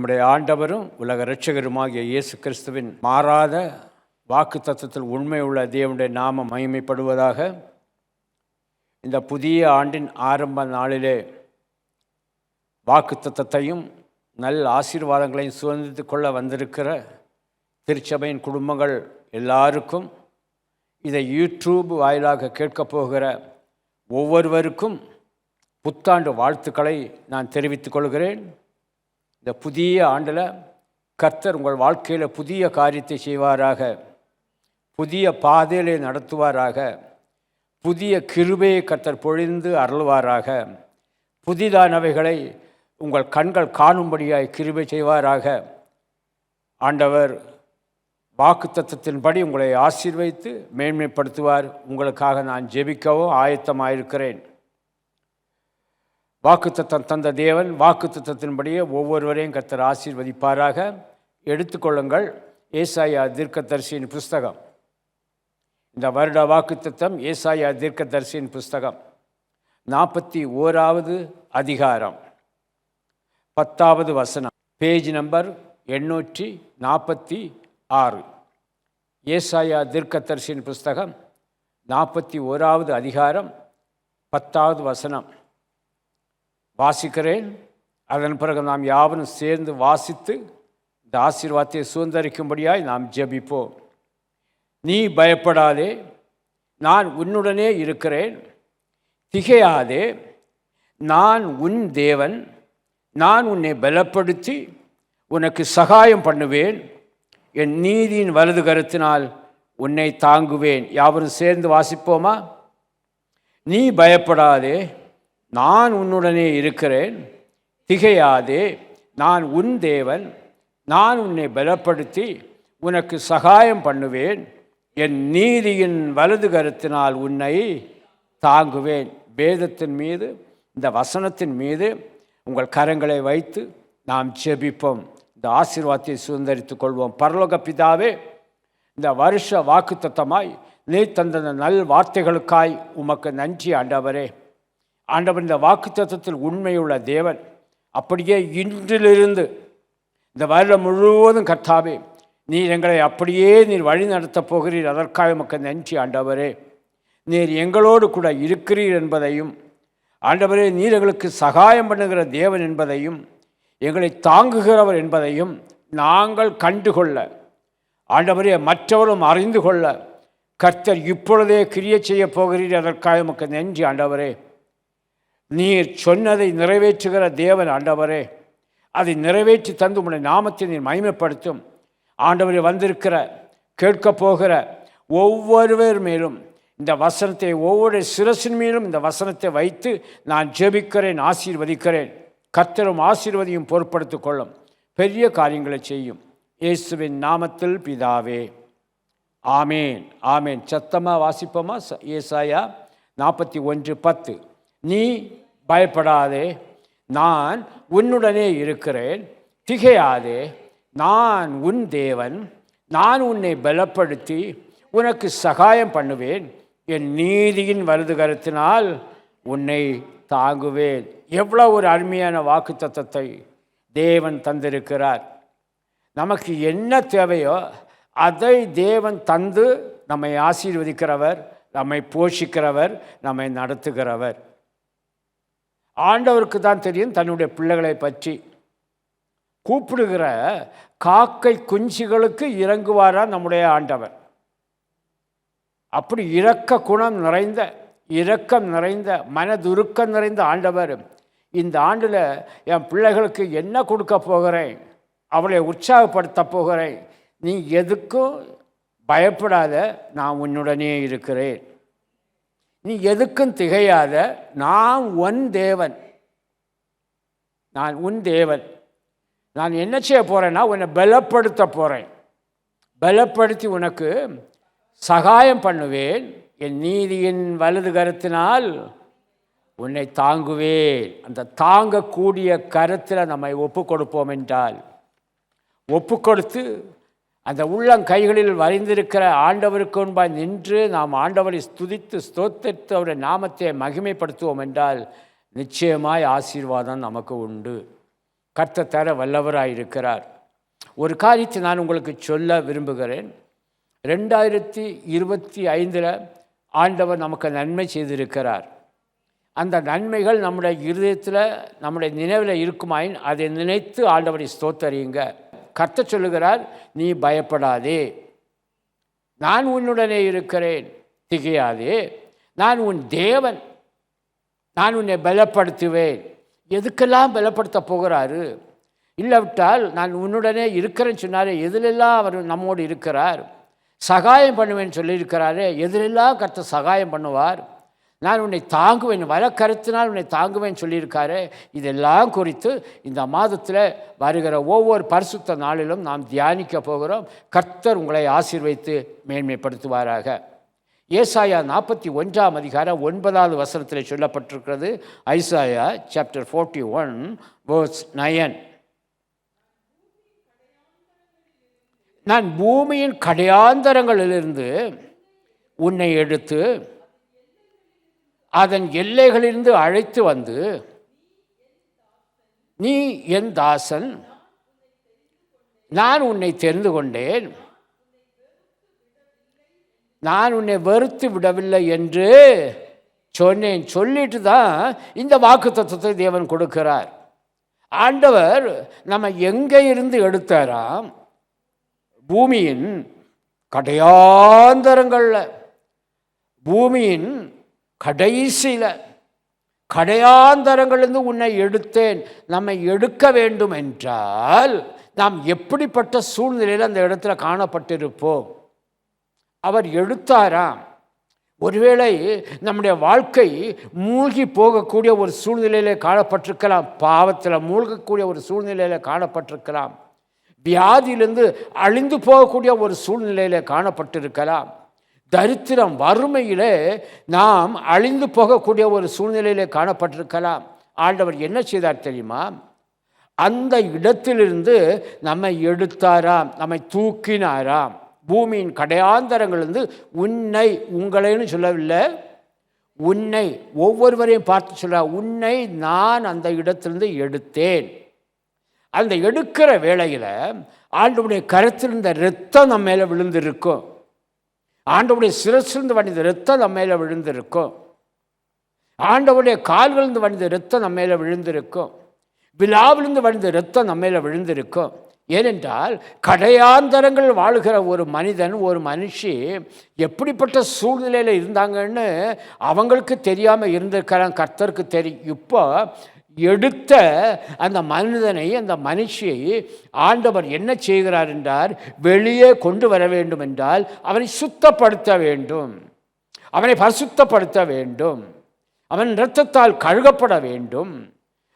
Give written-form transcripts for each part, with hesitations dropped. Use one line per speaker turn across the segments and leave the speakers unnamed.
நம்முடைய ஆண்டவரும் உலக இரட்சகருமாகிய இயேசு கிறிஸ்துவின் மாறாத வாக்கு தத்தத்தில் உண்மையுள்ள தேவனுடைய நாமம் மகிமைப்படுவதாக. இந்த புதிய ஆண்டின் ஆரம்ப நாளிலே வாக்கு தத்தத்தையும் நல் ஆசீர்வாதங்களையும் சுதந்திரித்து கொள்ள வந்திருக்கிற திருச்சபையின் குடும்பங்கள் எல்லாருக்கும், இதை யூடியூப் வாயிலாக கேட்கப் போகிற ஒவ்வொருவருக்கும் புத்தாண்டு வாழ்த்துக்களை நான் தெரிவித்துக் கொள்கிறேன். இந்த புதிய ஆண்டில் கர்த்தர் உங்கள் வாழ்க்கையில் புதிய காரியத்தை செய்வாராக, புதிய பாதையிலே நடத்துவாராக, புதிய கிருபையை கர்த்தர் பொழிந்து அருள்வாராக, புதிதானவைகளை உங்கள் கண்கள் காணும்படியாய் கிருபை செய்வாராக. ஆண்டவர் வாக்குத்தத்தத்தின்படி உங்களை ஆசீர்வதித்து மேன்மைப்படுத்துவார். உங்களுக்காக நான் ஜெபிக்கவும் ஆயத்தமாயிருக்கிறேன். வாக்குத்தத்தம் தந்த தேவன் வாக்குத்தத்தத்தின்படியே ஒவ்வொருவரையும் கர்த்தர் ஆசீர்வதிப்பாராக. எடுத்துக்கொள்ளுங்கள் ஏசாயா தீர்க்கதரிசியின் புஸ்தகம். இந்த வருட வாக்குத்தத்தம் ஏசாயா தீர்க்கதரிசியின் புஸ்தகம் 41வது அதிகாரம் 10வது வசனம், பேஜ் நம்பர் 846. ஏசாயா தீர்க்கதரிசியின் புஸ்தகம் 41வது அதிகாரம் 10வது வசனம் வாசிக்கிறேன். அதன் பிறகு நாம் யாவரும் சேர்ந்து வாசித்து இந்த ஆசீர்வாதத்தை சுதந்திரிக்கும்படியாய் நாம் ஜெபிப்போம். நீ பயப்படாதே, நான் உன்னுடனே இருக்கிறேன். திகையாதே, நான் உன் தேவன். நான் உன்னை பலப்படுத்தி உனக்கு சகாயம் பண்ணுவேன். என் நீதியின் வலது கரத்தினால் உன்னை தாங்குவேன். யாவரும் சேர்ந்து வாசிப்போமா? நீ பயப்படாதே, நான் உன்னுடனே இருக்கிறேன். திகையாதே, நான் உன் தேவன். நான் உன்னை பலப்படுத்தி உனக்கு சகாயம் பண்ணுவேன். என் நீதியின் வலது கரத்தினால் உன்னை தாங்குவேன். வேதத்தின் மீது, இந்த வசனத்தின் மீது உங்கள் கரங்களை வைத்து நாம் ஜெபிப்போம். இந்த ஆசீர்வாதத்தை சுதந்திரித்துக் கொள்வோம். பரலோக பிதாவே, இந்த வருஷ வாக்குத்தத்தமாய் நீ தந்த நல் வார்த்தைகளுக்காய் உமக்கு நன்றி ஆண்டவரே. ஆண்டவர் இந்த வாக்குத்தத்தத்தில் உண்மையுள்ள தேவன். அப்படியே இன்றிலிருந்து இந்த வருடம் முழுவதும் கர்த்தாவே, நீர் எங்களை அப்படியே நீர் வழி நடத்தப் போகிறீர். அதற்காக உமக்கு நன்றி ஆண்டவரே. நீர் எங்களோடு கூட இருக்கிறீர் என்பதையும், ஆண்டவரே நீர் எங்களுக்கு சகாயம் பண்ணுகிற தேவன் என்பதையும், எங்களை தாங்குகிறவர் என்பதையும் நாங்கள் கண்டுகொள்ள, ஆண்டவரே மற்றவரும் அறிந்து கொள்ள கர்த்தர் இப்பொழுதே கிரியை செய்ய போகிறீர். அதற்காக உமக்கு நன்றி ஆண்டவரே. நீர் சொன்னதை நிறைவேற்றுகிற தேவன் ஆண்டவரே. அதை நிறைவேற்றி தந்து உம்முடைய நாமத்தை நீர் மகிமைப்படுத்தும். ஆண்டவரே, வந்திருக்கிற கேட்கப் போகிற ஒவ்வொருவர் மேலும் இந்த வசனத்தை, ஒவ்வொரு சிரசின் மேலும் இந்த வசனத்தை வைத்து நான் ஜெபிக்கிறேன், ஆசீர்வதிக்கிறேன். கர்த்தரும் ஆசீர்வதியும் பொறுப்படுத்திக் கொள்ளும். பெரிய காரியங்களை செய்யும். இயேசுவின் நாமத்தில் பிதாவே, ஆமேன், ஆமேன். சத்தமாக வாசிப்போமா? ஏசாயா 41:10. நீ பயப்படாதே, நான் உன்னுடனே இருக்கிறேன். திகையாதே, நான் உன் தேவன். நான் உன்னை பலப்படுத்தி உனக்கு சகாயம் பண்ணுவேன். என் நீதியின் வலது கரத்தினால் உன்னை தாங்குவேன். எவ்வளோ ஒரு அருமையான வாக்கு தத்தத்தை தேவன் தந்திருக்கிறார். நமக்கு என்ன தேவையோ அதை தேவன் தந்து நம்மை ஆசீர்வதிக்கிறவர், நம்மை போஷிக்கிறவர், நம்மை நடத்துகிறவர். ஆண்டவருக்கு தான் தெரியும் தன்னுடைய பிள்ளைகளை பற்றி. கூப்பிடுகிற காக்கை குஞ்சுகளுக்கு இறங்குவாரா நம்முடைய ஆண்டவர். அப்படி இரக்க குணம் நிறைந்த, இரக்கம் நிறைந்த, மனதுருக்கம் நிறைந்த ஆண்டவர். இந்த ஆண்டில் என் பிள்ளைகளுக்கு என்ன கொடுக்க போகிறேன், அவளை உற்சாகப்படுத்த போகிறேன். நீ எதுக்கும் பயப்படாத, நான் உன்னுடனே இருக்கிறேன். நீ எதுக்கும் திகையாத, நான் உன் தேவன். நான் உன் தேவன். நான் என்ன செய்ய போகிறேன்னா உன்னை பலப்படுத்த போகிறேன். பலப்படுத்தி உனக்கு சகாயம் பண்ணுவேன். என் நீதியின் வலது கரத்தினால் உன்னை தாங்குவேன். அந்த தாங்கக்கூடிய கரத்தில் நம்மை ஒப்பு கொடுப்போம் என்றால், ஒப்பு கொடுத்து அந்த உள்ளங்கைகளில் வரைந்திருக்கிற ஆண்டவருக்கு முன்பாய் நின்று நாம் ஆண்டவரை ஸ்துதித்து ஸ்தோத்திரித்து அவருடைய நாமத்தை மகிமைப்படுத்துவோம் என்றால் நிச்சயமாய் ஆசீர்வாதம் நமக்கு உண்டு. கர்த்தர் தர வல்லவராயிருக்கிறார். ஒரு காரியத்தை நான் உங்களுக்கு சொல்ல விரும்புகிறேன். 2025 ஆண்டவர் நமக்கு நன்மை செய்திருக்கிறார். அந்த நன்மைகள் நம்முடைய இருதயத்தில், நம்முடைய நினைவில் இருக்குமாயின் அதை நினைத்து ஆண்டவரை ஸ்தோத்தரியுங்க. கர்த்தர் சொல்லுகிறார், நீ பயப்படாதே, நான் உன்னுடனே இருக்கிறேன், திகையாதே, நான் உன் தேவன், நான் உன்னை பலப்படுத்துவேன். எதுக்கெல்லாம் பலப்படுத்த போகிறாரு? இல்லாவிட்டால் நான் உன்னுடனே இருக்கிறேன்னு சொன்னாரே, எதிலெல்லாம் அவர் நம்மோடு இருக்கிறார். சகாயம் பண்ணுவேன்னு சொல்லியிருக்கிறாரே, எதிலெல்லாம் கர்த்தர் சகாயம் பண்ணுவார். நான் உன்னை தாங்குவேன், வலக்கரத்தினால் உன்னை தாங்குவேன்னு சொல்லியிருக்காரு. இதெல்லாம் குறித்து இந்த மாதத்தில் வருகிற ஒவ்வொரு பரிசுத்த நாளிலும் நாம் தியானிக்க போகிறோம். கர்த்தர் உங்களை ஆசீர்வதித்து மேன்மைப்படுத்துவாராக. ஏசாயா 41 அதிகாரம் 9 சொல்லப்பட்டிருக்கிறது. Isaiah chapter 41 verse 9. நான் பூமியின் கடையாந்தரங்களிலிருந்து உன்னை எடுத்து அதன் எல்லைகளிலிருந்து அழைத்து வந்து, நீ என் தாசன், நான் உன்னை தெரிந்து கொண்டேன், நான் உன்னை வெறுத்து விடவில்லை என்று சொன்னேன். சொல்லிட்டு தான் இந்த வாக்குத்தத்தத்தை தேவன் கொடுக்கிறார். ஆண்டவர் நம்ம எங்கே இருந்து எடுத்தாராம்? பூமியின் கடையாந்தரங்களில், பூமியின் கடைசியில், கடையாந்தரங்களிலிருந்து உன்னை எடுத்தேன். நம்மை எடுக்க வேண்டும் என்றால் நாம் எப்படிப்பட்ட சூழ்நிலையில் அந்த இடத்துல காணப்பட்டிருப்போம்? அவர் எடுத்தாராம். ஒருவேளை நம்முடைய வாழ்க்கை மூழ்கி போகக்கூடிய ஒரு சூழ்நிலையில் காணப்பட்டிருக்கலாம், பாவத்தில் மூழ்கக்கூடிய ஒரு சூழ்நிலையில் காணப்பட்டிருக்கலாம், வியாதியிலிருந்து அழிந்து போகக்கூடிய ஒரு சூழ்நிலையில் காணப்பட்டிருக்கலாம், தரித்திரம் வறுமையிலே நாம் அழிந்து போகக்கூடிய ஒரு சூழ்நிலையிலே காணப்பட்டிருக்கலாம். ஆண்டவர் என்ன செய்தார் தெரியுமா? அந்த இடத்திலிருந்து நம்மை எடுத்தாராம், நம்மை தூக்கினாராம். பூமியின் கடையாந்தரங்களிலிருந்து உன்னை, உங்களைன்னு சொல்லவில்லை, உன்னை, ஒவ்வொருவரையும் பார்த்து சொல்ல, உன்னை நான் அந்த இடத்திலிருந்து எடுத்தேன். அந்த எடுக்கிற வேளையில் ஆண்டவருடைய கரத்திலிருந்த இரத்தம் நம்ம மேலே விழுந்திருக்கும். ஆண்டவருடைய சிரசிலிருந்து வடிந்த இரத்தம் நம்ம மேலே விழுந்திருக்கும். ஆண்டவருடைய கால்களிலிருந்து வடிந்த இரத்தம் நம்ம மேலே விழுந்திருக்கும். விழாவிலிருந்து வடிந்த இரத்தம் நம்ம மேலே விழுந்திருக்கும். ஏனென்றால் கடையாந்தரங்கள் வாழ்கிற ஒரு மனிதன், ஒரு மனுஷி எப்படிப்பட்ட சூழ்நிலையில் இருந்தாங்கன்னு அவங்களுக்கு தெரியாமல் இருந்திருக்கிறாங்க, கர்த்தருக்கு தெரியும். இப்போ எடுத்த அந்த மனிதனை, அந்த மனுஷியை ஆண்டவர் என்ன செய்கிறார் என்றால், வெளியே கொண்டு வர வேண்டும் என்றால் அவனை சுத்தப்படுத்த வேண்டும், அவனை பரிசுத்தப்படுத்த வேண்டும், அவன் இரத்தத்தால் கழுகப்பட வேண்டும்,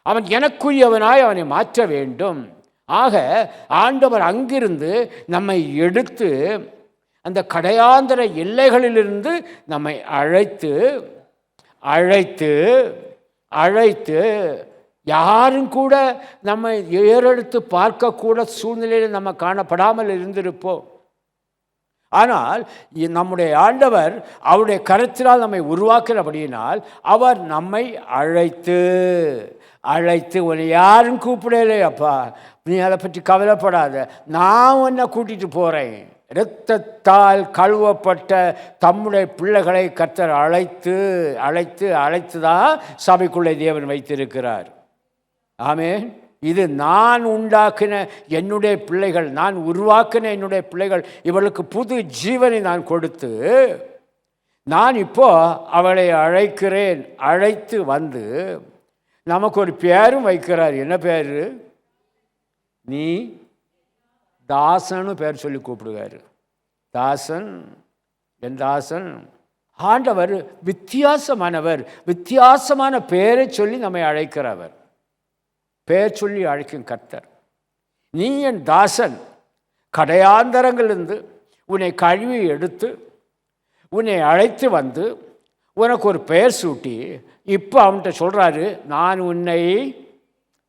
அவன் எனக்குரியவனாய் அவனை மாற்ற வேண்டும். ஆக ஆண்டவர் அங்கிருந்து நம்மை எடுத்து அந்த கடையாந்தர எல்லைகளிலிருந்து நம்மை அழைத்து அழைத்து அழைத்து யாரும் கூட நம்மை ஏறெடுத்து பார்க்கக்கூட சூழ்நிலையில் நம்ம காணப்படாமல் இருந்திருப்போம். ஆனால் நம்முடைய ஆண்டவர் அவருடைய கரத்தினால் நம்மை உருவாக்குறபடியினால் அவர் நம்மை அழைத்து அழைத்து, உன்னை யாரும் கூப்பிடலே அப்பா, நீ அதை பற்றி கவலைப்படாத, நான் உன்னை கூட்டிகிட்டு போகிறேன். இரத்தத்தால் கழுவப்பட்ட தம்முடைய பிள்ளைகளை கர்த்தர் அழைத்து அழைத்து அழைத்து தான் சபைக்குள்ளே தேவன் வைத்திருக்கிறார். ஆமென். இது நான் உண்டாக்கின என்னுடைய பிள்ளைகள், நான் உருவாக்கின என்னுடைய பிள்ளைகள். இவளுக்கு புது ஜீவனை நான் கொடுத்து நான் இப்போ அவளை அழைக்கிறேன். அழைத்து வந்து நமக்கு ஒரு பேரும் வைக்கிறார். என்ன பேர்? நீ தாசன்னு பேர் சொல்லி கூப்பிடுவார். தாசன், என் தாசன். ஆண்டவர் வித்தியாசமானவர், வித்தியாசமான பேரை சொல்லி நம்மை அழைக்கிறவர். பேர் சொல்லி அழைக்கும் கர்த்தர். நீ என் தாசன், கடையாந்தரங்களிலிருந்து உன்னை கழுவி எடுத்து உன்னை அழைத்து வந்து உனக்கு ஒரு பெயர் சூட்டி இப்போ அவன்கிட்ட சொல்கிறாரு, நான் உன்னை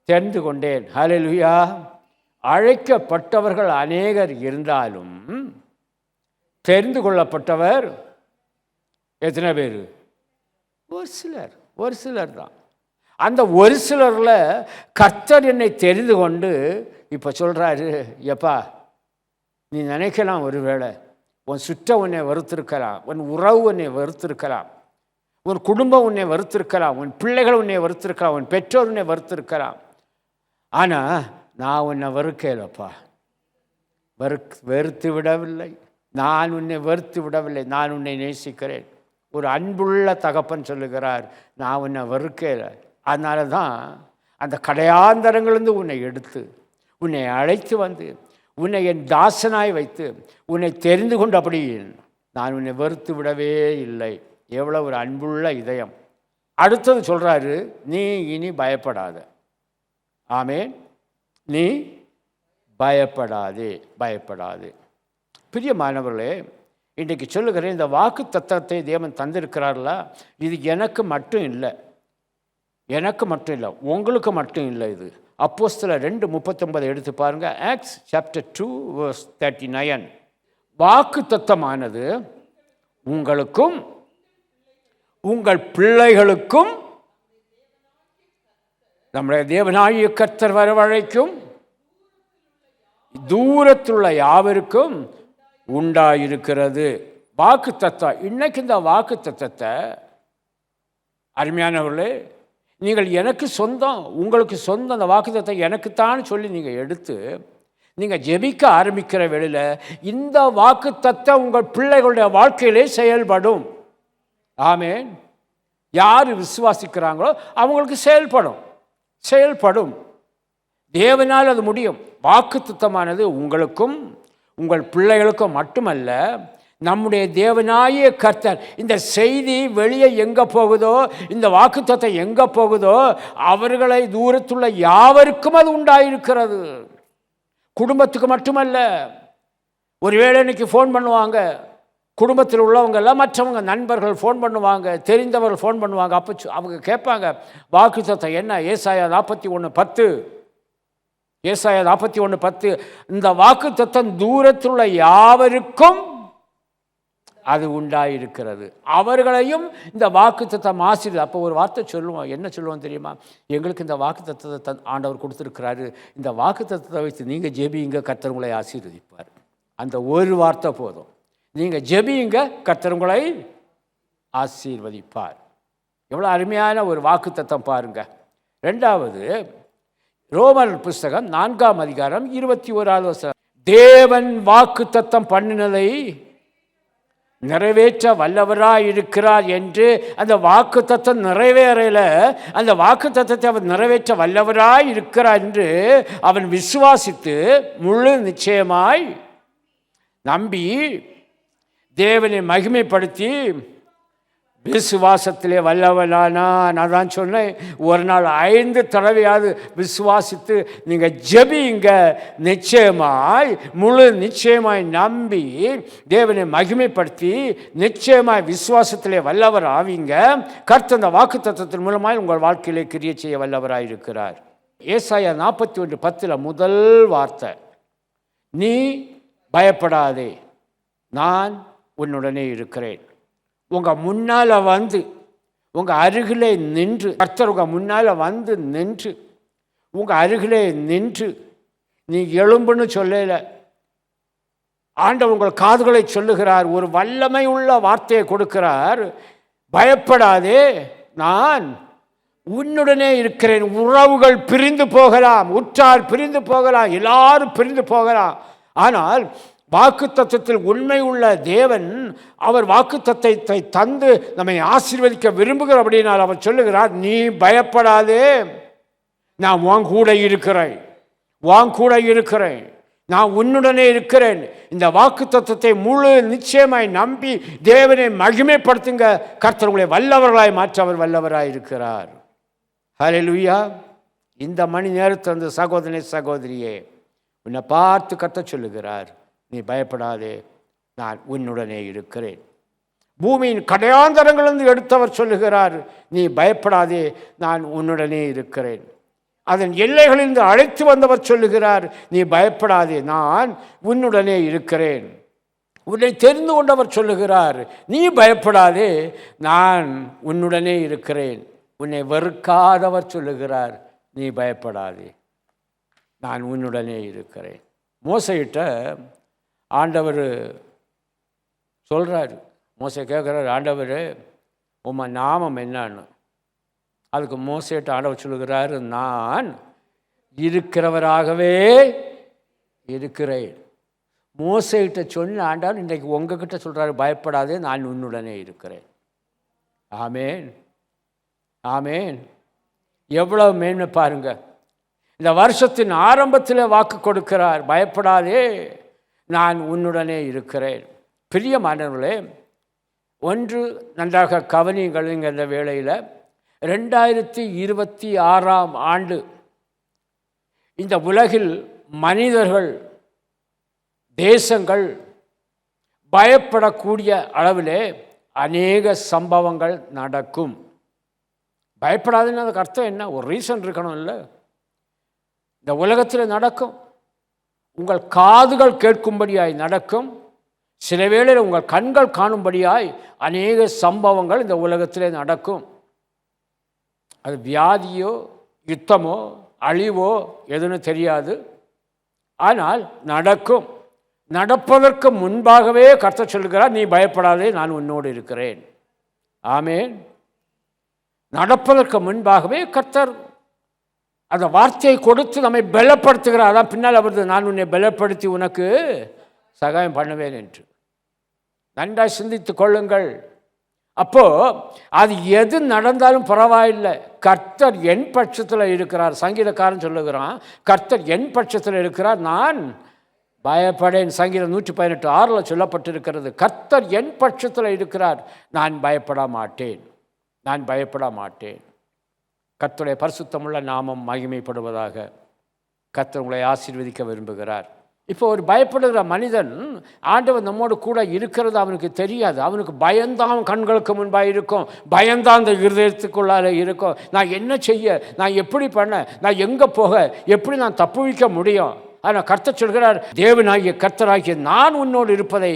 தெரிந்து கொண்டேன். ஹல்லேலூயா. அழைக்கப்பட்டவர்கள் அநேகர் இருந்தாலும் தெரிந்து கொள்ளப்பட்டவர் எத்தனை பேர்? ஒரு சிலர் தான். அந்த ஒரு சிலரில் கர்த்தர் என்னை தெரிந்து கொண்டு இப்போ சொல்கிறாரு, எப்பா நீ நினைக்கலாம் ஒருவேளை உன் சுற்றம் உன்னை வெறுத்திருக்கலாம், உன் உறவு உன்னை வெறுத்திருக்கலாம், உன் குடும்பம் உன்னை வெறுத்திருக்கலாம், உன் பிள்ளைகள் உன்னை வெறுத்திருக்கலாம், உன் பெற்றோர் உன்னை வெறுத்திருக்கலாம். ஆனால் நான் உன்னை வெறுக்கலப்பா, வெறுத்து விடவில்லை. நான் உன்னை வெறுத்து விடவில்லை, நான் உன்னை நேசிக்கிறேன். ஒரு அன்புள்ள தகப்பன் சொல்லுகிறார், நான் உன்னை வெறுக்கல. அதனால தான் அந்த கடையாந்தரங்களிலிருந்து உன்னை எடுத்து உன்னை அழைத்து வந்து உன்னை என் தாசனாய் வைத்து உன்னை தெரிந்து கொண்டு அப்படி நான் உன்னை வெறுத்து விடவே இல்லை. எவ்வளோ ஒரு அன்புள்ள இதயம். அடுத்தது சொல்கிறாரு, நீ இனி பயப்படாத. ஆமென். நீ பயப்படாதே, பயப்படாதே. பிரியமானவர்களே, இன்றைக்கு சொல்லுகிறேன், இந்த வாக்கு தத்தத்தை தேவன் தந்திருக்கிறார்களா, இது எனக்கு மட்டும் இல்லை, எனக்கு மட்டும் இல்லை, உங்களுக்கு மட்டும் இல்லை. இது அப்போஸ்தலர் 2:39 எடுத்து பாருங்க. Acts chapter 2:39. வாக்கு தத்தமானது உங்களுக்கும் உங்கள் பிள்ளைகளுக்கும் நம்முடைய தேவனாகிய கர்த்தர் வரவழைக்கும் தூரத்துள்ள யாவருக்கும் உண்டாயிருக்கிறது. வாக்கு தத்தம். இன்னைக்கு இந்த வாக்கு தத்தத்தை அருமையானவர்களே, நீங்கள் எனக்கு சொந்தம், உங்களுக்கு சொந்தம், அந்த வாக்கு தத்தம் எனக்குத்தான் சொல்லி நீங்கள் எடுத்து நீங்கள் ஜெபிக்க ஆரம்பிக்கிற வேளையில் இந்த வாக்கு தத்தம் உங்கள் பிள்ளைகளுடைய வாழ்க்கையிலே செயல்படும். ஆமென். யார் விசுவாசிக்கிறாங்களோ அவங்களுக்கு செயல்படும். தேவனால் அது முடியும். வாக்கு தத்தமானது உங்களுக்கும் உங்கள் பிள்ளைகளுக்கும் மட்டுமல்ல, நம்முடைய தேவனாகிய கர்த்தர் இந்த செய்தி வெளியே எங்கே போகுதோ, இந்த வாக்குத்தத்தம் எங்கே போகுதோ, அவர்களை தூரத்துள்ள யாவருக்கும் அது உண்டாயிருக்கிறது. குடும்பத்துக்கு மட்டுமல்ல. ஒருவேளை இன்னைக்கு ஃபோன் பண்ணுவாங்க, குடும்பத்தில் உள்ளவங்க எல்லாம், மற்றவங்க நண்பர்கள் ஃபோன் பண்ணுவாங்க, தெரிந்தவர்கள் ஃபோன் பண்ணுவாங்க. அப்போ அவங்க கேட்பாங்க, வாக்குத்தத்தம் என்ன? ஏசாயா 41:10. ஏசாயா 41:10. இந்த வாக்குத்தத்தம் தூரத்தில் உள்ள யாவருக்கும் அது உண்டாயிருக்கிறது, அவர்களையும் இந்த வாக்குத்தத்தம் ஆசீர்வதி. அப்போ ஒரு வார்த்தை சொல்லுவோம், என்ன சொல்லுவோம் தெரியுமா? எங்களுக்கு இந்த வாக்குத்தத்தத்தை ஆண்டவர் கொடுத்துருக்கிறாரு, இந்த வாக்குத்தத்தத்தை வைத்து நீங்கள் ஜெபியுங்க, கர்த்தர் உங்களை ஆசீர்வதிப்பார். அந்த ஒரு வார்த்தை போதும். நீங்கள் ஜெபியுங்க, கர்த்தர் உங்களை ஆசீர்வதிப்பார். எவ்வளோ அருமையான ஒரு வாக்குத்தத்தம் பாருங்க. ரெண்டாவது, ரோமர் புஸ்தகம் 4:21. தேவன் வாக்குத்தத்தம் பண்ணினதை நிறைவேற்ற வல்லவராய் இருக்கிறார் என்று, அந்த வாக்கு தத்தம் நிறைவேறல, அந்த வாக்கு தத்தத்தை அவர் நிறைவேற்ற வல்லவராய் இருக்கிறார் என்று அவன் விசுவாசித்து முழு நிச்சயமாய் நம்பி தேவனை மகிமைப்படுத்தி விசுவாசத்திலே வல்லவனானா. நான் தான் சொன்னேன், ஒரு நாள் 5 தடவையாவது விசுவாசித்து நீங்கள் ஜெபியுங்க, நிச்சயமாய் முழு நிச்சயமாய் நம்பி தேவனை மகிமைப்படுத்தி நிச்சயமாய் விசுவாசத்திலே வல்லவர் ஆவீங்க. கர்த்தர் அந்த வாக்கு தத்தத்தின் மூலமாய் உங்கள் வாழ்க்கையிலே கிரியை செய்ய வல்லவராய் இருக்கிறார். ஏசாயா 41:10 முதல் வார்த்தை, நீ பயப்படாதே, நான் உன்னுடனே இருக்கிறேன். உங்கள் முன்னால் வந்து உங்கள் அருகிலே நின்று, கர்த்தர் உங்கள் முன்னால் வந்து நின்று உங்கள் அருகிலே நின்று, நீ எழும்புன்னு சொல்லல, ஆண்டவர் உங்கள் காதுகளை சொல்லுகிறார், ஒரு வல்லமை உள்ள வார்த்தையை கொடுக்கிறார். பயப்படாதே, நான் உன்னுடனே இருக்கிறேன். உறவுகள் பிரிந்து போகலாம், உற்றார் பிரிந்து போகலாம், எல்லாரும் பிரிந்து போகலாம், ஆனால் வாக்குத்தத்தத்தில் உண்மை உள்ள தேவன் அவர் வாக்குத்தத்தத்தை தந்து நம்மை ஆசீர்வதிக்க விரும்புகிற அப்படினால் அவர் சொல்லுகிறார், நீ பயப்படாதே, நான் உன் கூட இருக்கிறேன், நான் உன்னுடனே இருக்கிறேன். இந்த வாக்குத்தத்தத்தை முழு நிச்சயமாய் நம்பி தேவனை மகிமைப்படுத்துங்க, கர்த்தர் உங்களை வல்லவர்களாய் மாற்ற அவர் வல்லவராய் இருக்கிறார். ஹல்லேலூயா. இந்த மணி நேரத்தில் அந்த சகோதரனே சகோதரியே, உன்னை பார்த்து கர்த்தர் சொல்லுகிறார், நீ பயப்படாதே, நான் உன்னுடனே இருக்கிறேன். பூமியின் கடையாந்தரங்களிலிருந்து எடுத்தவர் சொல்லுகிறார், நீ பயப்படாதே, நான் உன்னுடனே இருக்கிறேன். அதன் எல்லைகளிலிருந்து அழைத்து வந்தவர் சொல்லுகிறார், நீ பயப்படாதே, நான் உன்னுடனே இருக்கிறேன். உன்னை தெரிந்து கொண்டவர் சொல்லுகிறார், நீ பயப்படாதே, நான் உன்னுடனே இருக்கிறேன். உன்னை வெறுக்காதவர் சொல்லுகிறார், நீ பயப்படாதே, நான் உன்னுடனே இருக்கிறேன். மோசையிட்ட ஆண்டவர் சொல்கிறாரு, மோசை கேட்குறாரு, ஆண்டவர் உம்மை நாமம் என்னன்னு. அதுக்கு மோசையிட்ட ஆண்டவர் சொல்லுகிறாரு, நான் இருக்கிறவராகவே இருக்கிறேன். மோசையிட்ட சொன்ன ஆண்டவர் இன்றைக்கு உங்ககிட்ட சொல்கிறாரு, பயப்படாதே, நான் உன்னுடனே இருக்கிறேன். ஆமேன், ஆமேன். எவ்வளவு மேன்மை பாருங்க. இந்த வருஷத்தின் ஆரம்பத்தில் வாக்கு கொடுக்கிறார், பயப்படாதே, நான் உன்னுடனே இருக்கிறேன். பிரியமானவர்களே, ஒன்று நன்றாக கவனியுங்கள். இந்த வேளையில் 2026ஆம் ஆண்டு இந்த உலகில் மனிதர்கள், தேசங்கள் பயப்படக்கூடிய அளவிலே அநேக சம்பவங்கள் நடக்கும். பயப்படாதுன்னு அதுக்கு அர்த்தம் என்ன? ஒரு ரீசன் இருக்கணும் இல்லை? இந்த உலகத்தில் நடக்கும். உங்கள் காதுகள் கேட்கும்படியாய் நடக்கும். சில வேளையில் உங்கள் கண்கள் காணும்படியாய் அநேக சம்பவங்கள் இந்த உலகத்திலே நடக்கும். அது வியாதியோ யுத்தமோ அழிவோ எதுன்னு தெரியாது, ஆனால் நடக்கும். நடப்பதற்கு முன்பாகவே கர்த்தர் சொல்கிறார், நீ பயப்படாதே, நான் உன்னோடு இருக்கிறேன். ஆமேன். நடப்பதற்கு முன்பாகவே கர்த்தர் அந்த வார்த்தையை கொடுத்து நம்மை பலப்படுத்துகிறார். அதான் பின்னால் வருது, நான் உன்னை பலப்படுத்தி உனக்கு சகாயம் பண்ணுவேன் என்று. நன்றாக சிந்தித்து கொள்ளுங்கள். அப்போ அது எது நடந்தாலும் பரவாயில்லை, கர்த்தர் என் பட்சத்தில் இருக்கிறார். சங்கீதக்காரன் சொல்லுகிறான், கர்த்தர் என் பட்சத்தில் இருக்கிறார், நான் பயப்படேன். சங்கீதம் 118:6 சொல்லப்பட்டிருக்கிறது, கர்த்தர் என் பட்சத்தில் இருக்கிறார், நான் பயப்பட மாட்டேன், நான் பயப்பட மாட்டேன். கர்த்தருடைய பரிசுத்தமுள்ள நாமம் மகிமைப்படுவதாக. கர்த்தர் உங்களை ஆசீர்வதிக்க விரும்புகிறார். இப்போ ஒரு பயப்படுகிற மனிதன், ஆண்டவர் நம்மோடு கூட இருக்கிறது அவனுக்கு தெரியாது. அவனுக்கு பயந்தான் கண்களுக்கு முன்பாக இருக்கும், பயந்தான் அந்த இருதயத்துக்குள்ளார இருக்கும். நான் என்ன செய்ய, நான் எப்படி பண்ண, நான் எங்கே போக, எப்படி நான் தப்புவிக்க முடியும்? ஆனால் கர்த்தர் சொல்கிறார், தேவனாகிய கர்த்தராகிய நான் உன்னோடு இருப்பதை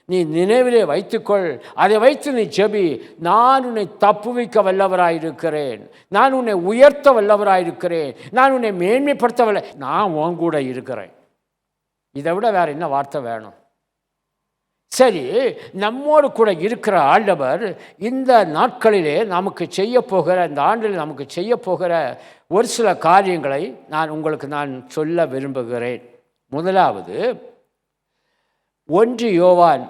நீ நினைவிலே வைத்துக்கொள், அதை வைத்து நீ ஜெபி. நான் உன்னை தப்புவிக்க வல்லவராயிருக்கிறேன், நான் உன்னை உயர்த்த வல்லவராயிருக்கிறேன், நான் உன்னை மேன்மைப்படுத்த வல்ல, நான் உன் கூட இருக்கிறேன். இதை விட வேறு என்ன வார்த்தை வேணும்? சரி, நம்மோடு கூட இருக்கிற ஆண்டவர் இந்த நாட்களிலே நமக்கு செய்ய போகிற, இந்த ஆண்டில் நமக்கு செய்ய போகிற ஒரு சில காரியங்களை உங்களுக்கு சொல்ல விரும்புகிறேன். முதலாவது 1 யோவான்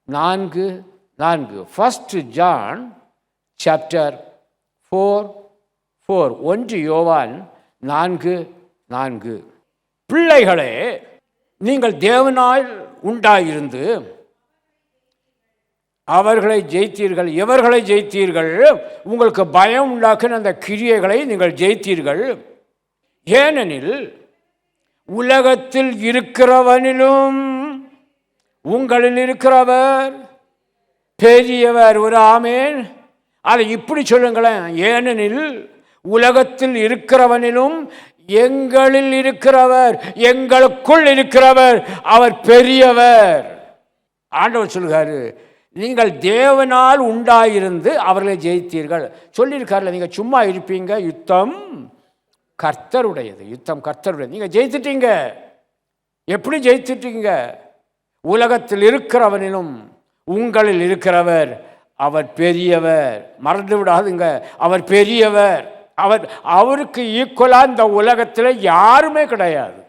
4:4. 1 John chapter 4:4. 1 யோவான் 4:4. பிள்ளைகளே, நீங்கள் தேவனால் உண்டாயிருந்து அவர்களை ஜெயித்தீர்கள். எவர்களை ஜெயித்தீர்கள்? உங்களுக்கு பயம் உண்டாக்குன அந்த கிரியைகளை நீங்கள் ஜெயித்தீர்கள். ஏனெனில் உலகத்தில் இருக்கிறவனிலும் உங்களில் இருக்கிறவர் பெரியவர். ஒரு ஆமேன். அதை இப்படி சொல்லுங்களேன், ஏனெனில் உலகத்தில் இருக்கிறவனிலும் எங்களில் இருக்கிறவர், எங்களுக்குள் இருக்கிறவர் அவர் பெரியவர். ஆண்டவர் சொல்கிறாரு, நீங்கள் தேவனால் உண்டாயிருந்து அவர்களை ஜெயித்தீர்கள். சொல்லியிருக்காருல, நீங்கள் சும்மா இருப்பீங்க, யுத்தம் கர்த்தருடையது, யுத்தம் கர்த்தருடையது. நீங்கள் ஜெயித்துட்டீங்க. எப்படி ஜெயித்துட்டீங்க? உலகத்தில் இருக்கிறவனிலும் உங்களில் இருக்கிறவர் அவர் பெரியவர். மறந்து விடாதுங்க, அவர் பெரியவர். அவருக்கு ஈக்குவலாக இந்த உலகத்தில் யாருமே கிடையாது.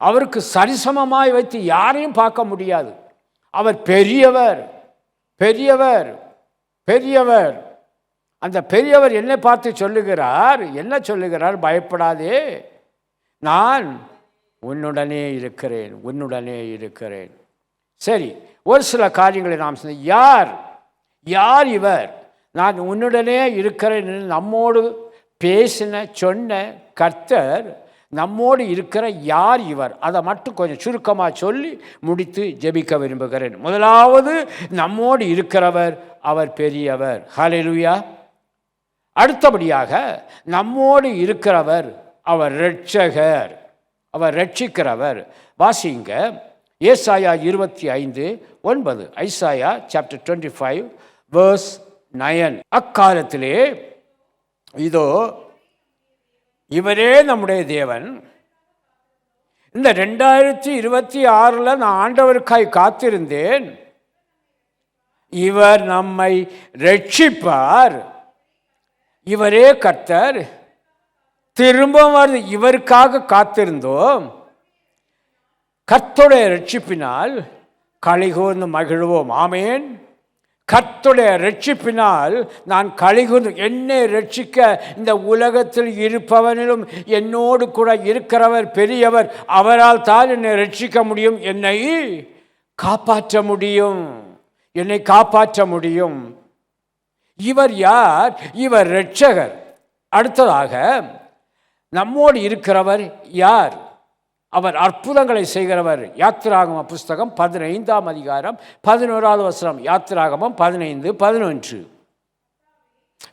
அவருக்கு சரிசமமாய் வைத்து யாரையும் பார்க்க முடியாது. அவர் பெரியவர், பெரியவர், பெரியவர். அந்த பெரியவர் என்னை பார்த்து சொல்லுகிறார், என்ன சொல்லுகிறார்? பயப்படாதே, நான் உன்னுடனே இருக்கிறேன், உன்னுடனே இருக்கிறேன். சரி, ஒரு சில காரியங்களை நாம் யார் இவர்? நான் உன்னுடனே இருக்கிறேன் நம்மோடு சொன்ன கர்த்தர் நம்மோடு இருக்கிற யார் இவர்? அதை மட்டும் கொஞ்சம் சுருக்கமாக சொல்லி முடித்து ஜெபிக்க விரும்புகிறேன். முதலாவது, நம்மோடு இருக்கிறவர் அவர் பெரியவர். ஹல்லேலூயா. அடுத்தபடியாக, நம்மோடு இருக்கிறவர் அவர் இரட்சகர், அவர் ரட்சிக்கிறவர். வாசிங்க ஏசாயா 25:9. Isaiah chapter 25 verse 9. அக்காலத்திலே இதோ இவரே நம்முடைய தேவன். இந்த 2026 நான் ஆண்டவருக்காய் காத்திருந்தேன். இவர் நம்மை ரட்சிப்பார். இவரே கர்த்தர். திரும்ப வருது. இவருக்காக காத்திருந்தோம். கர்த்தருடைய ரட்சிப்பினால் களிகூர்ந்து மகிழ்வோம். ஆமேன். கர்த்தருடைய ரட்சிப்பினால் நான் களிகூர்ந்து, என்னை ரட்சிக்க இந்த உலகத்தில் இருப்பவனிலும் என்னோடு கூட இருக்கிறவர் பெரியவர். அவரால் தான் என்னை ரட்சிக்க முடியும், என்னை காப்பாற்ற முடியும், என்னை காப்பாற்ற முடியும். இவர் யார்? இவர் இரட்சகர். அடுத்ததாக நம்மோடு இருக்கிறவர் யார்? அவர் அற்புதங்களை செய்கிறவர். யாத்திராகம புஸ்தகம் 15ஆம் அதிகாரம் 11வது வசனம். யாத்திராகமம் 15:11.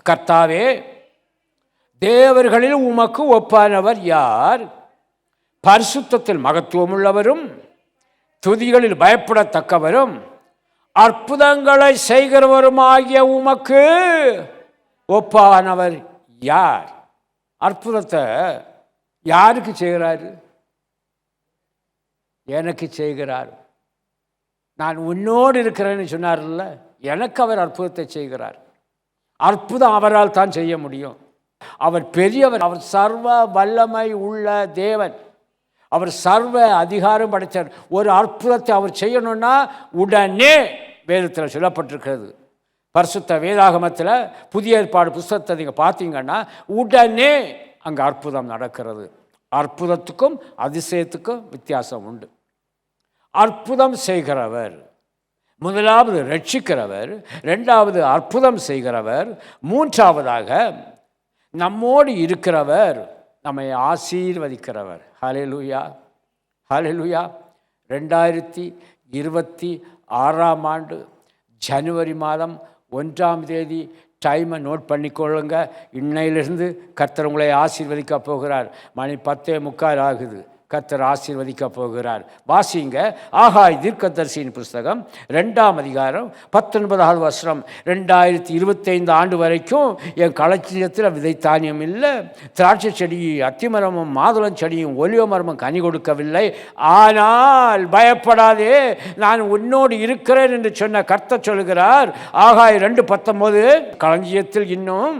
கர்த்தாவே, தேவர்களில் உமக்கு ஒப்பானவர் யார்? பரிசுத்தத்தில் மகத்துவமுள்ளவரும் துதிகளில் பயப்படத்தக்கவரும் அற்புதங்களை செய்கிறவருமாகிய உமக்கு ஒப்பானவர் யார்? அற்புதத்தை யாருக்கு செய்கிறாரு? எனக்கு செய்கிறார். நான் உன்னோடு இருக்கிறேன்னு சொன்னார்ல, எனக்கு அவர் அற்புதத்தை செய்கிறார். அற்புதம் அவரால் தான் செய்ய முடியும். அவர் பெரியவர். அவர் சர்வ வல்லமை உள்ள தேவன். அவர் சர்வ அதிகாரம் படைத்தார். ஒரு அற்புதத்தை அவர் செய்யணும்னா உடனே வேதத்தில் சொல்லப்பட்டிருக்கிறது. பரிசுத்த வேதாகமத்தில் புதிய ஏற்பாடு புஸ்தகத்தை நீங்கள் பார்த்தீங்கன்னா உடனே அங்கே அற்புதம் நடக்கிறது. அற்புதத்துக்கும் அதிசயத்துக்கும் வித்தியாசம் உண்டு. அற்புதம் செய்கிறவர், முதலாவது ரட்சிக்கிறவர், இரண்டாவது அற்புதம் செய்கிறவர், மூன்றாவதாக நம்மோடு இருக்கிறவர், நம்மை ஆசீர்வதிக்கிறவர். ஹல்லேலூயா, ஹல்லேலூயா. 2026 ஆண்டு ஜனவரி மாதம் 1ஆம் தேதி டைமை நோட் பண்ணிக்கொள்ளுங்க. இன்னையிலிருந்து கர்த்தர் உங்களை ஆசீர்வதிக்க போகிறார். மணி 10:45 ஆகுது. கர்த்தர் ஆசீர்வதிக்க போகிறார். வாசிங்க ஆகாய் தீர்க்கதரிசியின் புஸ்தகம் 2ஆம் அதிகாரம் 19வது வசனம். 2025 ஆண்டு வரைக்கும் என் களஞ்சியத்தில் விதை தானியம் இல்லை, திராட்சை செடி அத்திமரமும் மாதுளம் செடியும் ஒலிவ மரமும் கனி கொடுக்கவில்லை. ஆனால் பயப்படாதே, நான் உன்னோடு இருக்கிறேன் என்று சொன்ன கர்த்தர் சொல்கிறார். ஆகாய் 2:19. களஞ்சியத்தில் இன்னும்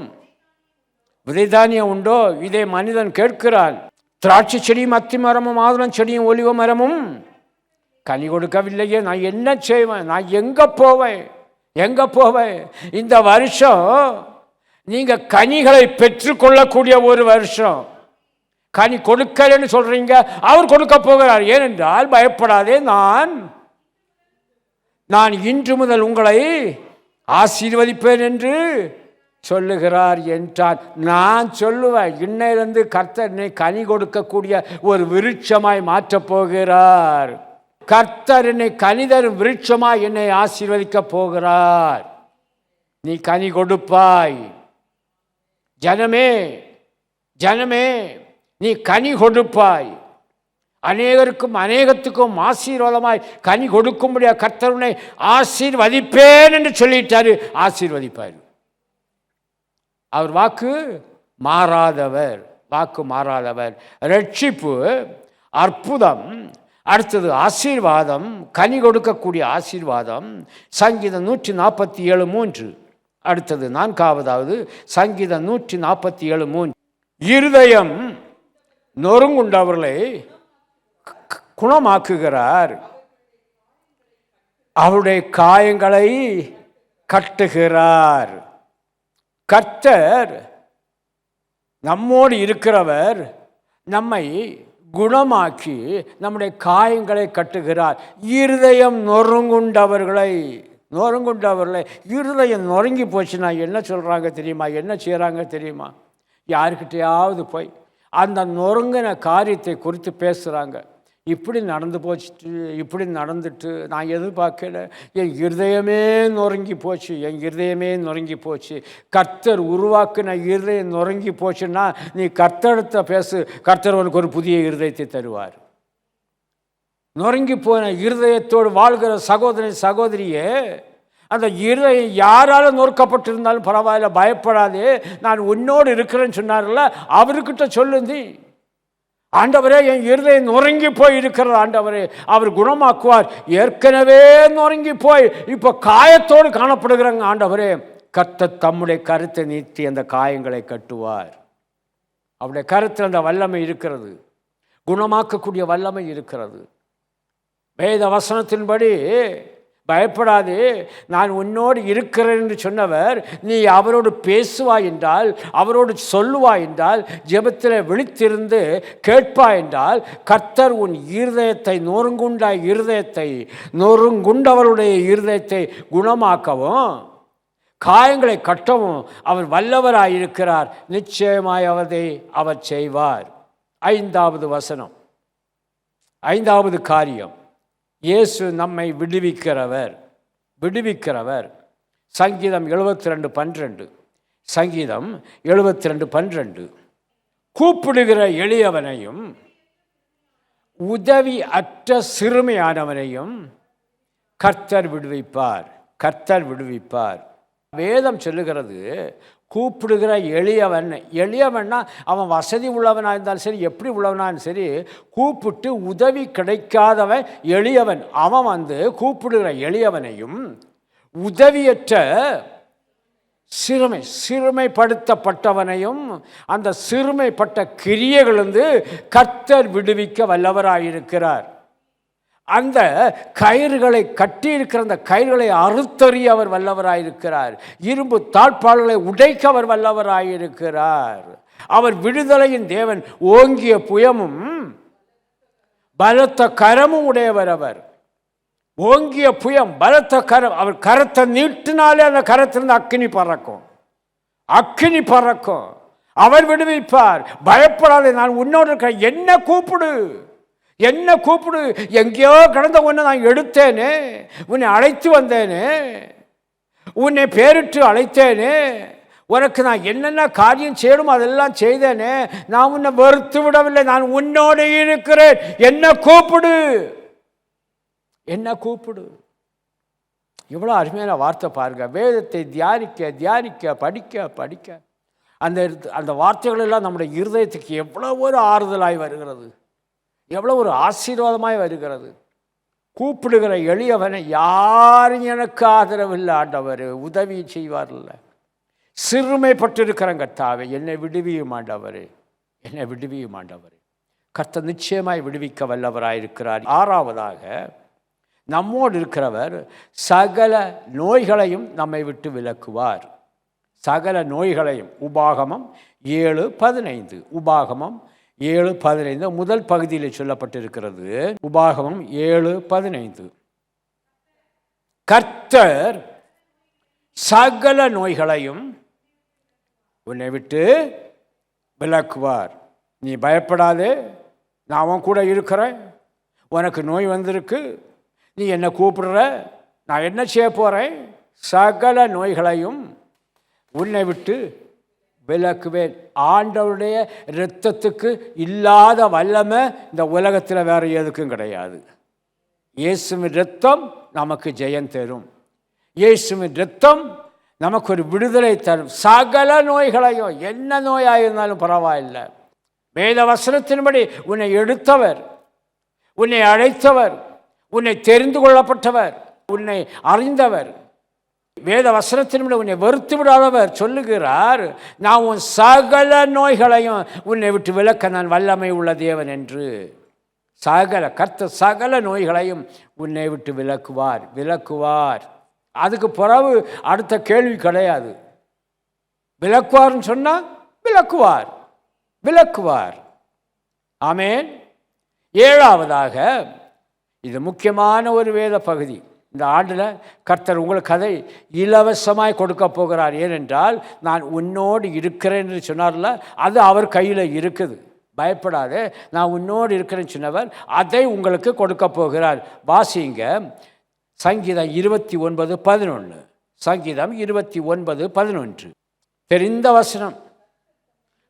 விதை தானியம் உண்டோ? இதை மனிதன் கேட்கிறான். திராட்சை செடியும் அத்திமரமும் மாதுளம் செடியும் ஒலிவ மரமும் கனி கொடுக்கவில்லையே, நான் என்ன செய்வேன்? நான் எங்கே போவேன்? எங்கே போவேன்? இந்த வருஷம் நீங்கள் கனிகளை பெற்றுக்கொள்ளக்கூடிய ஒரு வருஷம். கனி கொடுக்கலன்னு சொல்கிறீங்க, அவர் கொடுக்க போகிறார். ஏனென்றால் பயப்படாதே, நான் இன்று முதல் உங்களை ஆசீர்வதிப்பேன் என்று சொல்லுகிறார் என்றார். நான் சொல்லுவேன், இன்னையிலிருந்து கர்த்தர் என்னை கனி கொடுக்கக்கூடிய ஒரு விருட்சமாய் மாற்றப் போகிறார். கர்த்தர் என்னை கனிதரும் விருட்சமாய் என்னை ஆசீர்வதிக்க போகிறார். நீ கனி கொடுப்பாய். ஜனமே, ஜனமே, நீ கனி கொடுப்பாய். அநேகருக்கும் அநேகத்துக்கும் ஆசீர்வாதமாய் கனி கொடுக்கும்படியா கர்த்தர் உன்னை ஆசீர்வதிப்பேன் என்று சொல்லிட்டாரு. ஆசீர்வதிப்பார். அவர் வாக்கு மாறாதவர், வாக்கு மாறாதவர். ரட்சிப்பு, அற்புதம், அடுத்தது ஆசீர்வாதம், கனி கொடுக்கக்கூடிய ஆசீர்வாதம். சங்கீதம் 147:3. அடுத்தது 4வது சங்கீதம் 147:3. இருதயம் நொறுங்குண்டவர்களை குணமாக்குகிறார், அவருடைய காயங்களை கட்டுகிறார். கர்த்தர் நம்மோடு இருக்கிறவர், நம்மை குணமாக்கி நம்முடைய காயங்களை கட்டுகிறார். இருதயம் நொறுங்குண்டவர்களை இருதயம் நொறுங்கி போச்சுன்னா என்ன சொல்கிறாங்க தெரியுமா? என்ன செய்கிறாங்க தெரியுமா? யாருக்கிட்டையாவது போய் அந்த நொறுங்கின காரியத்தை குறித்து பேசுகிறாங்க. இப்படி நடந்து போச்சுட்டு, இப்படி நடந்துட்டு நான் எதிர்பார்க்கல, என் இருதயமே நொறுங்கி போச்சு, என் இருதயமே நொறுங்கி போச்சு. கர்த்தர் உருவாக்குன இருதயம் நொறுங்கி போச்சுன்னா நீ கர்த்தரிடத்தை பேசு, கர்த்தர் உனக்கு ஒரு புதிய இருதயத்தை தருவார். நொறுங்கி போன இருதயத்தோடு வாழ்கிற சகோதரி சகோதரியே, அந்த இருதயம் யாரால நொறுக்கப்பட்டிருந்தாலும் பரவாயில்ல, பயப்படாதே, நான் உன்னோடு இருக்கிறேன்னு சொன்னார்ல, அவர்கிட்ட சொல்லுந்தி, ஆண்டவரே என் இருதயம் நொறுங்கி போய் இருக்கிறது ஆண்டவரே, அவர் குணமாக்குவார். ஏற்கனவே நொறுங்கி போய் இப்போ காயத்தோடு காணப்படுகிறாங்க ஆண்டவரே, கர்த்தர் தம்முடைய கருத்தை நீட்டி அந்த காயங்களை கட்டுவார். அவருடைய கருத்தில் அந்த வல்லமை இருக்கிறது, குணமாக்கக்கூடிய வல்லமை இருக்கிறது. வேத வசனத்தின்படி பயப்படாதே, நான் உன்னோடு இருக்கிறேன் என்று சொன்னவர், நீ அவரோடு பேசுவாய் என்றால், அவரோடு சொல்லுவாய் என்றால், ஜெபத்தில் விழித்திருந்து கேட்பாய் என்றால், கர்த்தர் உன் இருதயத்தை நொறுங்குண்டவருடைய இருதயத்தை குணமாக்கவும் காயங்களை கட்டவும் அவர் வல்லவராயிருக்கிறார். நிச்சயமாய் அவர் செய்வார். 5வது வசனம், 5வது காரியம், இயேசு நம்மை விடுவிக்கிறவர். சங்கீதம் 72:12. சங்கீதம் 72:12. கூப்பிடுகிற எளியவனையும் உதவி அற்ற சிறுமையானவனையும் கர்த்தர் விடுவிப்பார். வேதம் சொல்லுகிறது, கூப்பிடுகிற எளியவன்னா அவன் வசதி உள்ளவனாக இருந்தாலும் சரி, எப்படி உள்ளவனாலும் சரி, கூப்பிட்டு உதவி கிடைக்காதவன் எளியவன். அவன் கூப்பிடுகிற எளியவனையும் உதவியற்ற சிறுமைப்படுத்தப்பட்டவனையும் அந்த சிறுமைப்பட்ட கிரியைகளிலிருந்து கர்த்தர் விடுவிக்க வல்லவராயிருக்கிறார். அந்த கயிறுகளை கட்டியிருக்கிற அந்த கயிறுகளை அறுத்தறிய அவர் வல்லவராயிருக்கிறார். இரும்பு தாழ்பாள்களை உடைக்க அவர் வல்லவராயிருக்கிறார். அவர் விடுதலையின் தேவன், ஓங்கிய புயமும் பலத்த கரமும் உடையவர். அவர் ஓங்கிய புயம், பலத்த கரம். அவர் கரத்தை நீட்டினாலே அந்த கரத்திலிருந்து அக்கினி பறக்கும். அவர் விடுவிப்பார். பயப்படாதே, நான் உன்னோடு இருக்கிற, என்ன கூப்பிடு. எங்கேயோ கடந்த உன்னை நான் எடுத்தேனே, உன்னை அழைத்து வந்தேனே, உன்னை பேரிட்டு அழைத்தேனே, உனக்கு நான் என்னென்ன காரியம் செய்யணுமோ அதெல்லாம் செய்தேனே, நான் உன்னை வெறுத்து விடவில்லை, நான் உன்னோடு இருக்கிறேன், என்ன கூப்பிடு. இவ்வளோ அருமையான வார்த்தை பாருங்க. வேதத்தை தியானிக்க படிக்க அந்த வார்த்தைகள் எல்லாம் நம்முடைய இருதயத்துக்கு எவ்வளோ ஒரு ஆறுதலாய் வருகிறது, எவ்வளோ ஒரு ஆசீர்வாதமாய் வருகிறது. கூப்பிடுகிற எளியவனை, யாரும் எனக்கு ஆதரவில்லை ஆண்டவர், உதவி செய்வார்ல, சிறுமைப்பட்டிருக்கிறேன் கர்த்தாவே, என்னை விடுவியும் ஆண்டவர். கர்த்தர் நிச்சயமாய் விடுவிக்க வல்லவராயிருக்கிறார். 6வதாக, நம்மோடு இருக்கிறவர் சகல நோய்களையும் நம்மை விட்டு விலக்குவார். சகல நோய்களையும். உபாகமம் 7:15. முதல் பகுதியில் சொல்லப்பட்டிருக்கிறது. உபாகமம் 7:15. கர்த்தர் சகல நோய்களையும் உன்னை விட்டு விலக்குவார். நீ பயப்படாதே, நான் அவன் கூட இருக்கிறேன். உனக்கு நோய் வந்திருக்கு, நீ என்ன கூப்பிடுற, நான் என்ன செய்ய போகிறேன்? சகல நோய்களையும் உன்னை விட்டு விலக்குவேன். ஆண்டவருடைய இரத்தத்துக்கு இல்லாத வல்லமை இந்த உலகத்தில் வேறு எதுக்கும் கிடையாது. இயேசுவின் இரத்தம் நமக்கு ஜெயம் தரும். இயேசுவின் இரத்தம் நமக்கு ஒரு விடுதலை தரும். சகல நோய்களையும், என்ன நோயாக இருந்தாலும் பரவாயில்லை, வேத வசனத்தின்படி உன்னை எடுத்தவர், உன்னை அழைத்தவர், உன்னை தெரிந்து கொள்ளப்பட்டவர், உன்னை அறிந்தவர், வேத வசனத்தின்படி உன்னை வெறுத்து விடாதவர் சொல்லுகிறார், நான் உன் சகல நோய்களையும் உன்னை விட்டு விலக்க நான் வல்லமை உள்ள தேவன் என்று. கர்த்தர் சகல நோய்களையும் உன்னை விட்டு விலக்குவார். அதுக்கு பிறகு அடுத்த கேள்வி கிடையாது. விலக்குவார்னு சொன்னால் விலக்குவார். ஆமேன். 7வதாக, இது முக்கியமான ஒரு வேத பகுதி. இந்த ஆண்டில் கர்த்தர் உங்களுக்கு அதை இலவசமாய் கொடுக்க போகிறார். ஏனென்றால் நான் உன்னோடு இருக்கிறேன் என்று சொன்னார்ல, அது அவர் கையில் இருக்குது. பயப்படாதே, நான் உன்னோடு இருக்கிறேன்னு சொன்னவர் அதை உங்களுக்கு கொடுக்க போகிறார். வாசிங்க சங்கீதம் 29:11. சங்கீதம் 29:11. தெரிந்த வசனம்.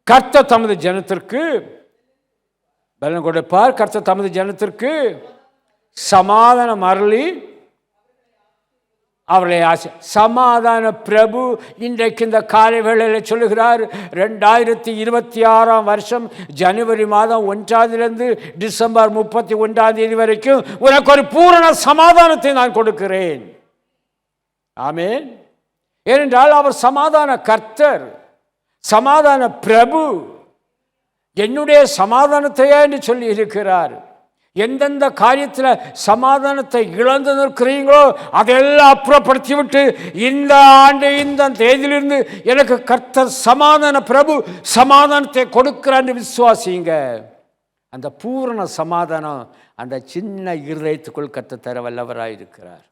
கர்த்தர் தமது ஜனத்திற்கு பலன் கொடுப்பார். கர்த்தர் தமது ஜனத்திற்கு சமாதானம் அருளி அவர்களை சமாதான பிரபு இன்றைக்கு இந்த காலை வேளையில் சொல்லுகிறார். 2026 ஜனவரி மாதம் 1 டிசம்பர் 31 வரைக்கும் உனக்கு ஒரு பூரண சமாதானத்தை நான் கொடுக்கிறேன். ஆமென். ஏனென்றால் அவர் சமாதான கர்த்தர், சமாதான பிரபு. என்னுடைய சமாதானத்தையே என்று சொல்லி இருக்கிறார். எந்தெந்த காரியத்தில் சமாதானத்தை இழந்து நிற்கிறீங்களோ அதெல்லாம் அப்புறப்படுத்தி விட்டு இந்த ஆண்டு இந்த தேதியிலிருந்து எனக்கு கர்த்தர் சமாதான பிரபு சமாதானத்தை கொடுக்கிறான்னு விசுவாசிங்க. அந்த பூரண சமாதானம் அந்த சின்ன இருதயத்துக்குள் கர்த்தர் தர வல்லவராக இருக்கிறார்.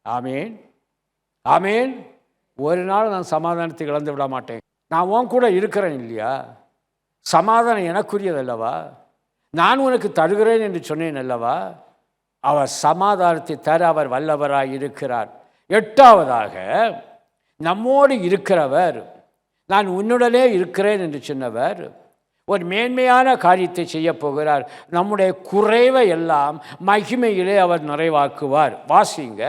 ஆமேன், ஆமேன். ஒரு நாள் நான் சமாதானத்தை இழந்து விட மாட்டேன். நான் உன் கூட இருக்கிறேன் இல்லையா? சமாதானம் எனக்குரியது அல்லவா? நான் உனக்கு தருகிறேன் என்று சொன்னேன் அல்லவா? அவர் சமாதானத்தை தர அவர் வல்லவராய் இருக்கிறார். 8வதாக நம்மோடு இருக்கிறவர், நான் உன்னுடனே இருக்கிறேன் என்று சொன்னவர் ஒரு மேன்மையான காரியத்தை செய்ய போகிறார். நம்முடைய குறைவை எல்லாம் மகிமையிலே அவர் நிறைவாக்குவார். வாசிங்க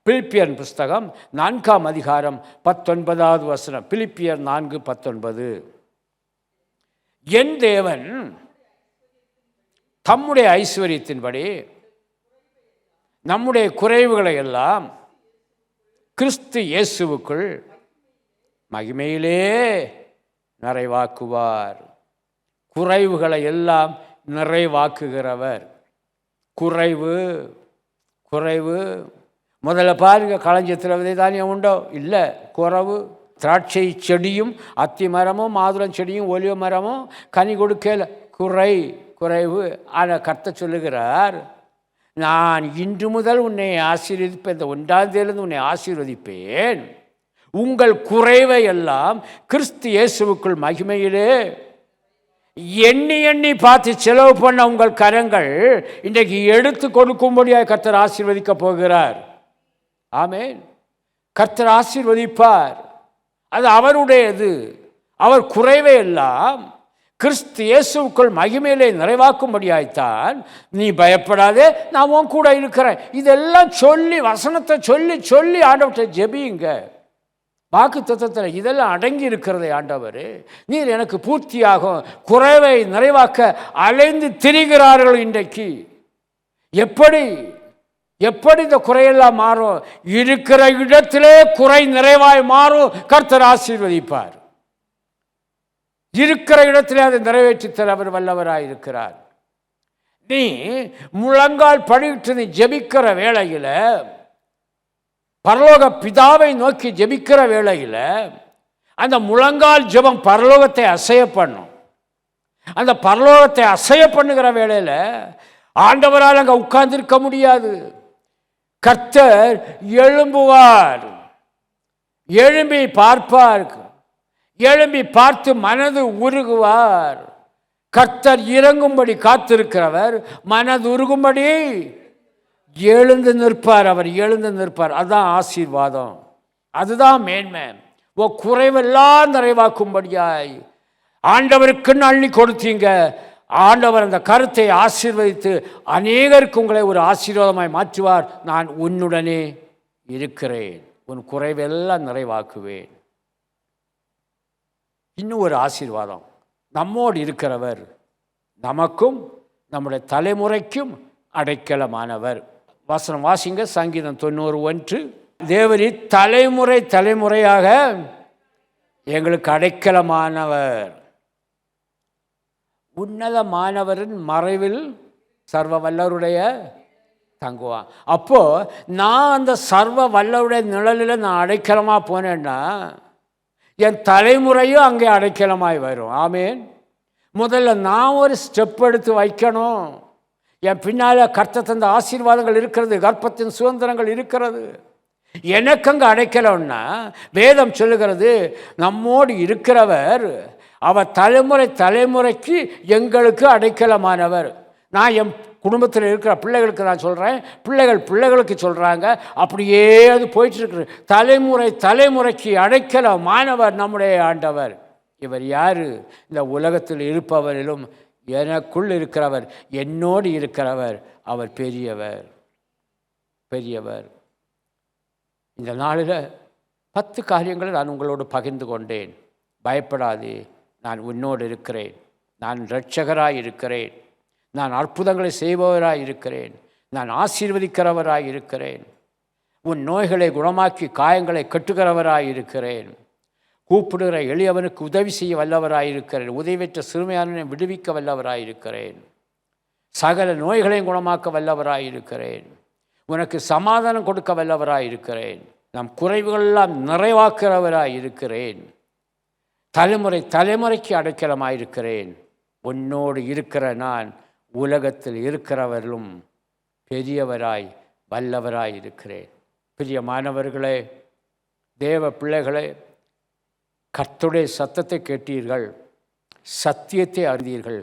பிலிப்பியர் புஸ்தகம் 4 அதிகாரம் 19வது வசனம். பிலிப்பியர் 4:19. என் தேவன் தம்முடைய ஐஸ்வரியத்தின்படி நம்முடைய குறைவுகளை எல்லாம் கிறிஸ்து இயேசுவுக்குள் மகிமையிலே நிறைவாக்குவார். குறைவுகளை எல்லாம் நிறைவாக்குகிறவர். குறைவு குறைவு முதல்ல பாருங்க, களஞ்சியத்தில் விதை தானியம் உண்டோ? இல்லை, குறைவு. திராட்சை செடியும் அத்தி மரமும் மாதுளம் செடியும் ஒலிவ மரமும் கனி கொடுக்கல, குறைவு. ஆனால் கர்த்தர் சொல்லுகிறார், நான் இன்று முதல் உன்னை ஆசீர்வதிப்பேன், இந்த 1ஆம் தேதியிலிருந்து உன்னை ஆசீர்வதிப்பேன். உங்கள் குறைவை எல்லாம் கிறிஸ்து இயேசுவுக்குள் மகிமையிலே எண்ணி எண்ணி பார்த்து செலவு பண்ண உங்கள் கரங்கள் இன்றைக்கு எடுத்து கொடுக்கும்படியாக கர்த்தர் ஆசீர்வதிக்க போகிறார். ஆமென். கர்த்தர் ஆசீர்வதிப்பார். அது அவருடையது. அவர் குறைவை எல்லாம் கிறிஸ்து இயேசுவுக்குள் மகிமையிலே நிறைவாக்கும்படியாய்த்தான். நீ பயப்படாதே, நான் உன் கூட இருக்கிறேன். இதெல்லாம் சொல்லி, வசனத்தை சொல்லி சொல்லி ஆண்டவர்கிட்ட ஜெபியுங்க. வாக்கு தத்தத்தில் இதெல்லாம் அடங்கி இருக்கிறதை ஆண்டவர், நீர் எனக்கு பூர்த்தியாகும். குறைவை நிறைவாக்க அலைந்து திரிகிறார்கள் இன்றைக்கு. எப்படி இந்த குறையெல்லாம் மாறும்? இருக்கிற இடத்திலே குறை நிறைவாய் மாறும். கர்த்தர் ஆசீர்வதிப்பார். இருக்கிற இடத்திலே அதை நிறைவேற்றித்தர அவர் வல்லவராயிருக்கிறார். நீ முழங்கால் படிட்டு நீ ஜெபிக்கிற வேளையில், பரலோக பிதாவை நோக்கி ஜெபிக்கிற வேளையில், அந்த முழங்கால் ஜெபம் பரலோகத்தை அசைய பண்ணும். அந்த பரலோகத்தை அசைய பண்ணுகிற வேளையில் ஆண்டவரால் அங்கே உட்கார்ந்திருக்க முடியாது. கர்த்தர் எழும்புவார், எழும்பி பார்ப்பார், எழும்பி பார்த்து மனது உருகுவார். கர்த்தர் இறங்கும்படி காத்திருக்கிறவர் மனது உருகும்படி எழுந்து நிற்பார். அவர் எழுந்து நிற்பார். அதுதான் ஆசீர்வாதம், அதுதான் மேன்மை. குறைவெல்லாம் நிறைவாக்கும்படியாய் ஆண்டவருக்குன்னு அள்ளி கொடுத்தீங்க. ஆண்டவர் அந்த கருத்தை ஆசீர்வதித்து அநேகருக்கு உங்களை ஒரு ஆசீர்வாதமாய் மாற்றுவார். நான் உன்னுடனே இருக்கிறேன், உன் குறைவெல்லாம் நிறைவாக்குவேன். இன்னும் ஒரு ஆசீர்வாதம், நம்மோடு இருக்கிறவர் நமக்கும் நம்முடைய தலைமுறைக்கும் அடைக்கலமானவர். வசனம் வாசிங்க, சங்கீதம் 91. தேவரி தலைமுறை தலைமுறையாக எங்களுக்கு அடைக்கலமானவர். உன்னதமானவரின் மறைவில் சர்வ வல்லவருடைய தங்குவான். அப்போ நான் அந்த சர்வ வல்லவருடைய நிழலில் நான் அடைக்கலமாக போனேன்னா என் தலைமுறையும் அங்கே அடைக்கலமாய் வரும். ஆமேன். முதல்ல நான் ஒரு ஸ்டெப் எடுத்து வைக்கணும். என் பின்னால் கர்த்தர் தந்த ஆசீர்வாதங்கள் இருக்கிறது, கர்ப்பத்தின் சுதந்திரங்கள் இருக்கிறது. எனக்கு அங்கே அடைக்கலம்னா வேதம் சொல்லுகிறது, நம்மோடு இருக்கிறவர் அவர் தலைமுறை தலைமுறைக்கு எங்களுக்கு அடைக்கலமானவர். நான் என் குடும்பத்தில் இருக்கிற பிள்ளைகளுக்கு நான் சொல்கிறேன், பிள்ளைகளுக்கு சொல்கிறாங்க. அப்படியே அது போயிட்டுருக்கு. தலைமுறை தலைமுறைக்கு அடைக்கலமானவர் நம்முடைய ஆண்டவர். இவர் யார்? இந்த உலகத்தில் இருப்பவரிலும் எனக்குள் இருக்கிறவர், என்னோடு இருக்கிறவர். அவர் பெரியவர். இந்த நாளில் 10 காரியங்களை நான் உங்களோடு பகிர்ந்து கொண்டேன். பயப்படாதே, நான் உன்னோடு இருக்கிறேன், நான் இரட்சகராய் இருக்கிறேன், நான் அற்புதங்களை செய்பவராய் இருக்கிறேன், நான் ஆசீர்வதிக்கிறவராய் இருக்கிறேன், உன் நோய்களை குணமாக்கி காயங்களை கட்டுகிறவராய் இருக்கிறேன், கூப்பிடுகிற எளியவனுக்கு உதவி செய்ய வல்லவராய் இருக்கிறேன், உதவியற்ற சிறுமையானவனை விடுவிக்க வல்லவராய் இருக்கிறேன், சகல நோய்களையும் குணமாக்க வல்லவராய் இருக்கிறேன், உனக்கு சமாதானம் கொடுக்க வல்லவராய் இருக்கிறேன், நம் குறைவுகளெல்லாம் நிறைவாக்குறவராய் இருக்கிறேன், தலைமுறை தலைமுறைக்கு அடைக்கலமாயிருக்கிறேன், உன்னோடு இருக்கிற நான் உலகத்தில் இருக்கிறவர்களும் பெரியவராய் வல்லவராய் இருக்கிறேன். பிரியமானவர்களே, தேவ பிள்ளைகளே, கர்த்தருடைய சத்தத்தை கேட்டீர்கள், சத்தியத்தை அறிந்தீர்கள்,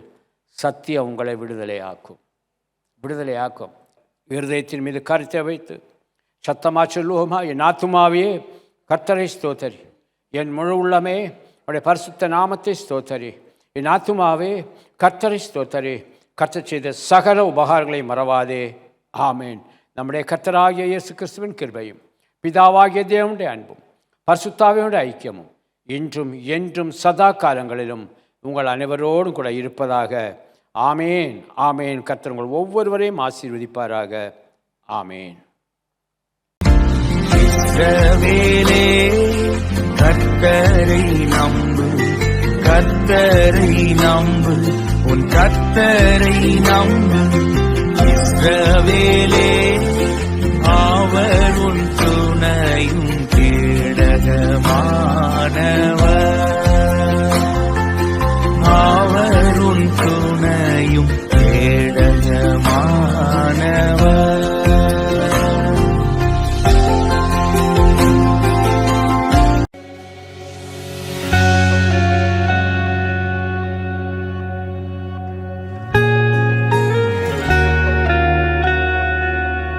சத்தியம் உங்களை விடுதலையாக்கும். இருதயத்தின் மீது கருத்தை வைத்து சத்தமாக சொல்லுவோமா? என் ஆத்துமாவே கர்த்தரை ஸ்தோத்தரி, என் முழு உள்ளமே அவருடைய பரிசுத்த நாமத்தை ஸ்தோத்தரி. என் ஆத்துமாவே கர்த்தரை ஸ்தோத்தரி, கர்த்தர் செய்த சகல உபகாரங்களை மறவாதே. ஆமேன். நம்முடைய கர்த்தராகிய இயேசு கிறிஸ்துவின் கிருபையும் பிதாவாகிய தேவனுடைய அன்பும் பரிசுத்தாவினுடைய ஐக்கியமும் இன்றும் என்றும் சதா காலங்களிலும் உங்கள் அனைவரோடும் கூட இருப்பதாக. ஆமேன், ஆமேன். கர்த்தர் உங்கள் ஒவ்வொருவரையும் ஆசீர்வதிப்பாராக. ஆமேன்.
இஸ்ரவேலே, கர்த்தரை நம்பு, கர்த்தரை நம்பு, உன் கர்த்தரை நம்பு. இஸ்ரவேலே, அவர் உன் துணையும் கேடகமானவர்.